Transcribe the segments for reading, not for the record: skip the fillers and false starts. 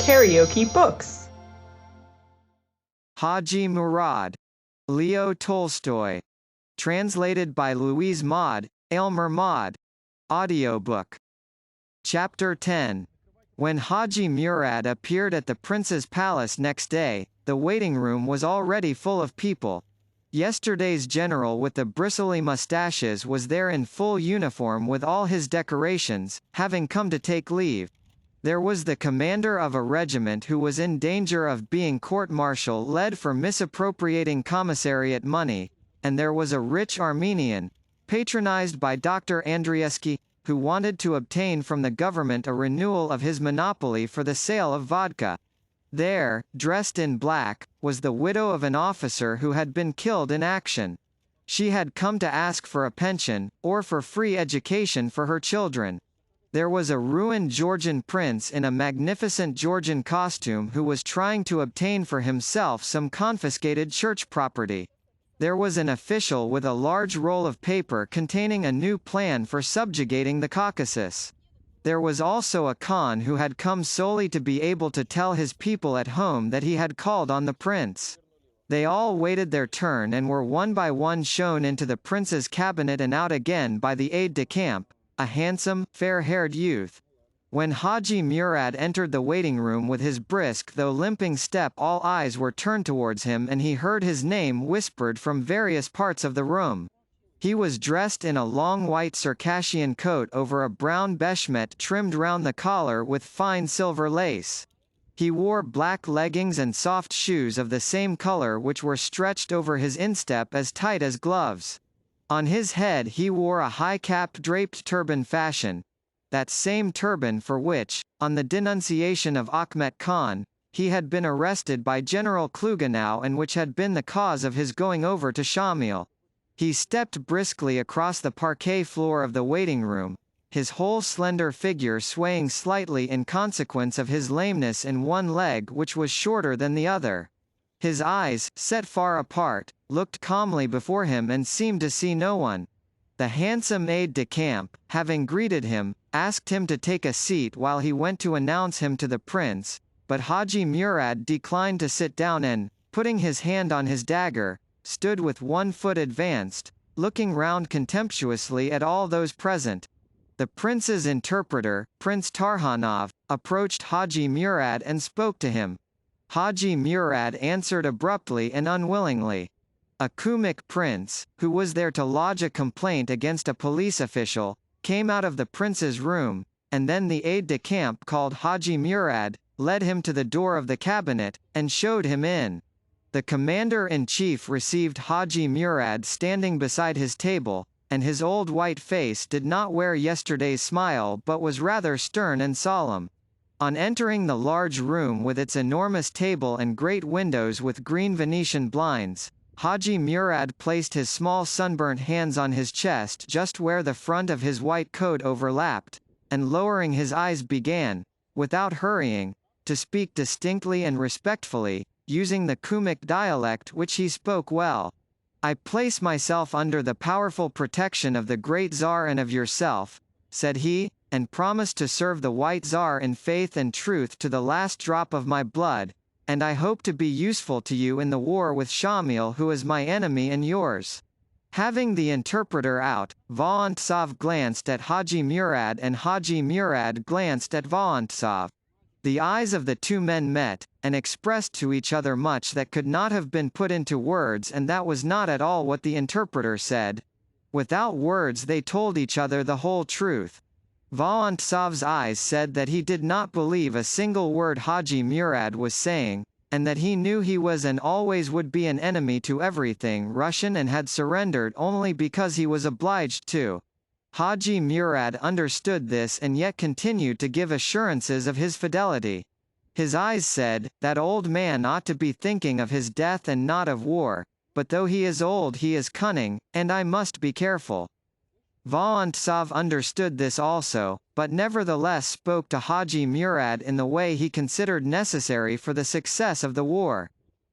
KaraokeBooks. Hadji Mourad. Leo Tolstoy. Translated by Louise Maude, Aylmer Maude. Audiobook. Chapter 10. When Hadji Mourad appeared at the prince's palace next day, the waiting room was already full of people. Yesterday's general with the bristly mustaches was there in full uniform with all his decorations, having come to take leave. There was the commander of a regiment who was in danger of being court-martial led for misappropriating commissariat money, and there was a rich Armenian, patronized by Dr. Andriesky, who wanted to obtain from the government a renewal of his monopoly for the sale of vodka. There, dressed in black, was the widow of an officer who had been killed in action. She had come to ask for a pension, or for free education for her children. There was a ruined Georgian prince in a magnificent Georgian costume who was trying to obtain for himself some confiscated church property. There was an official with a large roll of paper containing a new plan for subjugating the Caucasus. There was also a Khan who had come solely to be able to tell his people at home that he had called on the prince. They all waited their turn and were one by one shown into the prince's cabinet and out again by the aide-de-camp, a handsome, fair-haired youth. When Hadji Mourad entered the waiting room with his brisk though limping step, all eyes were turned towards him and he heard his name whispered from various parts of the room. He was dressed in a long white Circassian coat over a brown beshmet trimmed round the collar with fine silver lace. He wore black leggings and soft shoes of the same color which were stretched over his instep as tight as gloves. On his head he wore a high-capped draped turban fashion, that same turban for which, on the denunciation of Achmet Khan, he had been arrested by General Kluganow and which had been the cause of his going over to Shamil. He stepped briskly across the parquet floor of the waiting room, his whole slender figure swaying slightly in consequence of his lameness in one leg which was shorter than the other. His eyes, set far apart, looked calmly before him and seemed to see no one. The handsome aide-de-camp, having greeted him, asked him to take a seat while he went to announce him to the prince, but Hadji Mourad declined to sit down and, putting his hand on his dagger, stood with one foot advanced, looking round contemptuously at all those present. The prince's interpreter, Prince Tarhanov, approached Hadji Mourad and spoke to him. Hadji Mourad answered abruptly and unwillingly. A Kumyk prince, who was there to lodge a complaint against a police official, came out of the prince's room, and then the aide-de-camp called Hadji Mourad, led him to the door of the cabinet, and showed him in. The commander-in-chief received Hadji Mourad standing beside his table, and his old white face did not wear yesterday's smile but was rather stern and solemn. On entering the large room with its enormous table and great windows with green Venetian blinds, Hadji Mourad placed his small sunburnt hands on his chest just where the front of his white coat overlapped, and lowering his eyes began, without hurrying, to speak distinctly and respectfully, using the Kumyk dialect which he spoke well. "I place myself under the powerful protection of the great Tsar and of yourself," said he, "and promise to serve the White Tsar in faith and truth to the last drop of my blood, and I hope to be useful to you in the war with Shamil, who is my enemy and yours." Having the interpreter out, Vorontsov glanced at Hadji Mourad and Hadji Mourad glanced at Vorontsov. The eyes of the two men met, and expressed to each other much that could not have been put into words, and that was not at all what the interpreter said. Without words they told each other the whole truth. Vorontsov's eyes said that he did not believe a single word Hadji Mourad was saying, and that he knew he was and always would be an enemy to everything Russian and had surrendered only because he was obliged to. Hadji Mourad understood this and yet continued to give assurances of his fidelity. His eyes said, "That old man ought to be thinking of his death and not of war, but though he is old he is cunning, and I must be careful." Vorontsov understood this also, but nevertheless spoke to Hadji Mourad in the way he considered necessary for the success of the war.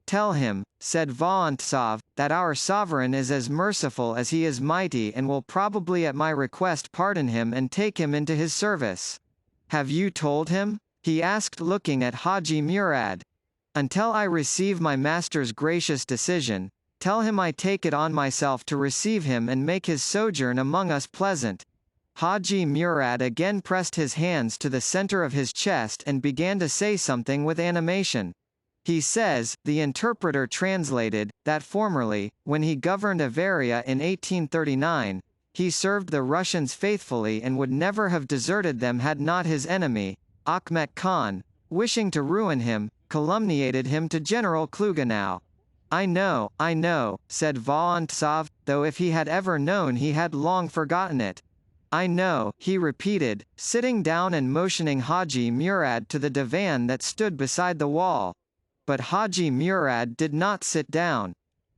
"Tell him," said Vorontsov, "that our sovereign is as merciful as he is mighty and will probably at my request pardon him and take him into his service." "Have you told him?" he asked, looking at Hadji Mourad. "Until I receive my master's gracious decision, tell him I take it on myself to receive him and make his sojourn among us pleasant." Hadji Mourad again pressed his hands to the center of his chest and began to say something with animation. He says, the interpreter translated, that formerly, when he governed Avaria in 1839, he served the Russians faithfully and would never have deserted them had not his enemy, Akhmet Khan, wishing to ruin him, calumniated him to General Klugenau. I know, said Vorontsov, though if he had ever known he had long forgotten it. I know, he repeated, sitting down and motioning Hadji Mourad to the divan that stood beside the wall. But Hadji Mourad did not sit down.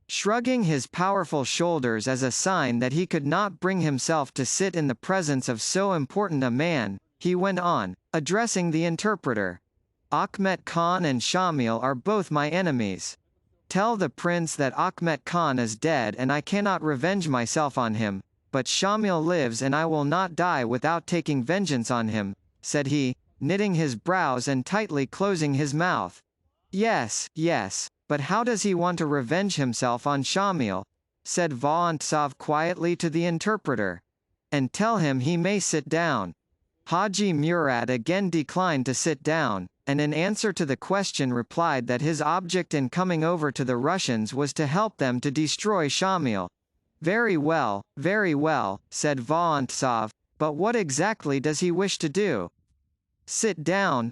Shrugging his powerful shoulders as a sign that he could not bring himself to sit in the presence of so important a man, he went on, addressing the interpreter. Akhmet Khan and Shamil are both my enemies. Tell the prince that Akhmet Khan is dead and I cannot revenge myself on him, but Shamil lives and I will not die without taking vengeance on him, said he, knitting his brows and tightly closing his mouth. Yes, but how does he want to revenge himself on Shamil? Said Vorontsov quietly to the interpreter. And tell him he may sit down. Hadji Mourad again declined to sit down, and in answer to the question replied that his object in coming over to the Russians was to help them to destroy Shamil. Very well, said Vorontsov, but what exactly does he wish to do? Sit down.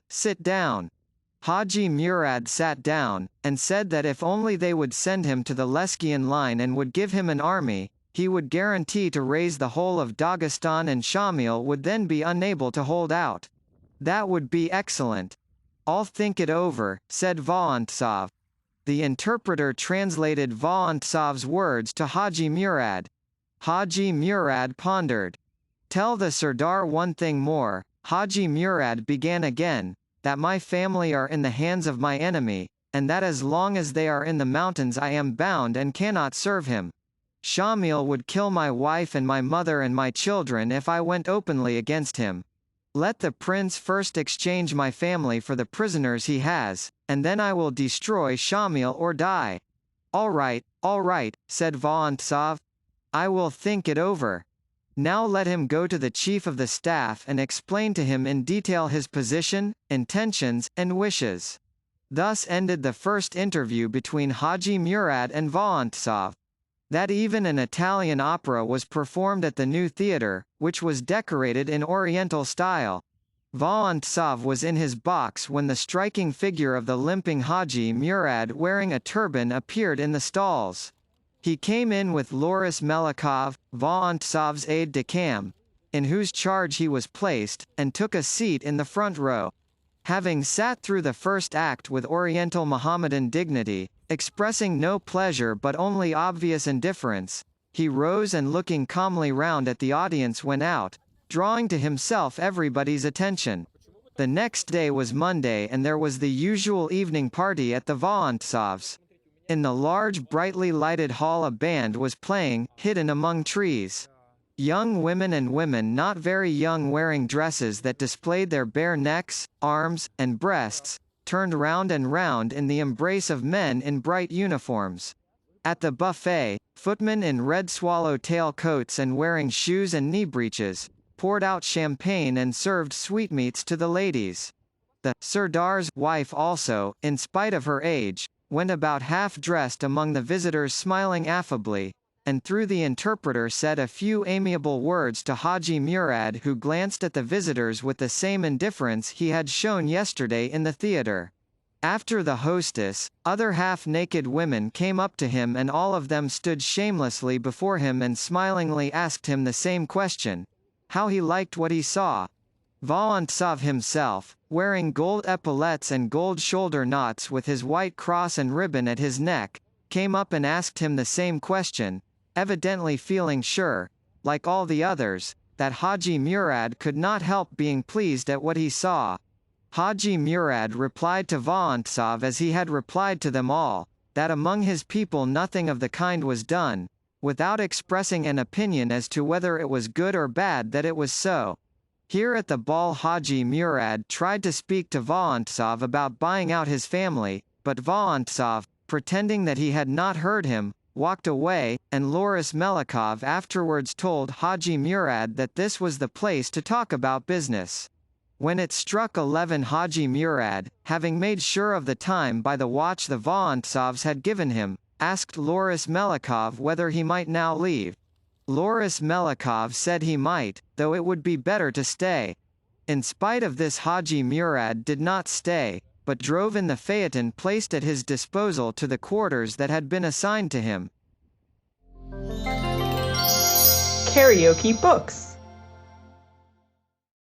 Hadji Mourad sat down, and said that if only they would send him to the Leskian line and would give him an army, he would guarantee to raise the whole of Dagestan and Shamil would then be unable to hold out. That would be excellent. I'll think it over, said Vorontsov. The interpreter translated Vorontsov's words to Hadji Mourad. Hadji Mourad pondered. Tell the Sirdar one thing more, Hadji Mourad began again, that my family are in the hands of my enemy, and that as long as they are in the mountains I am bound and cannot serve him. Shamil would kill my wife and my mother and my children if I went openly against him. Let the prince first exchange my family for the prisoners he has, and then I will destroy Shamil or die. All right, said Vorontsov. I will think it over. Now let him go to the chief of the staff and explain to him in detail his position, intentions, and wishes. Thus ended the first interview between Hadji Mourad and Vorontsov. That even an Italian opera was performed at the new theatre, which was decorated in Oriental style. Vorontsov was in his box when the striking figure of the limping Hadji Mourad wearing a turban appeared in the stalls. He came in with Loris Melikov, Vorontsov's aide-de-camp, in whose charge he was placed, and took a seat in the front row. Having sat through the first act with Oriental Mohammedan dignity, expressing no pleasure but only obvious indifference, he rose and looking calmly round at the audience went out, drawing to himself everybody's attention. The next day was Monday and there was the usual evening party at the Vorontsovs. In the large brightly lighted hall a band was playing, hidden among trees. Young women and women not very young wearing dresses that displayed their bare necks, arms, and breasts, turned round and round in the embrace of men in bright uniforms. At the buffet, footmen in red swallow-tail coats and wearing shoes and knee breeches, poured out champagne and served sweetmeats to the ladies. The Sirdar's wife also, in spite of her age, went about half-dressed among the visitors smiling affably, and through the interpreter said a few amiable words to Hadji Mourad who glanced at the visitors with the same indifference he had shown yesterday in the theatre. After the hostess, other half-naked women came up to him and all of them stood shamelessly before him and smilingly asked him the same question. How he liked what he saw. Vorontsov himself, wearing gold epaulettes and gold shoulder knots with his white cross and ribbon at his neck, came up and asked him the same question, evidently feeling sure, like all the others, that Hadji Mourad could not help being pleased at what he saw. Hadji Mourad replied to Vorontsov as he had replied to them all, that among his people nothing of the kind was done, without expressing an opinion as to whether it was good or bad that it was so. Here at the ball, Hadji Mourad tried to speak to Vorontsov about buying out his family, but Vorontsov, pretending that he had not heard him, walked away, and Loris Melikov afterwards told Hadji Mourad that this was the place to talk about business. When it struck 11, Hadji Mourad, having made sure of the time by the watch the Vorontsovs had given him, asked Loris Melikov whether he might now leave. Loris Melikov said he might, though it would be better to stay. In spite of this, Hadji Mourad did not stay, but drove in the phaeton placed at his disposal to the quarters that had been assigned to him. KaraokeBooks.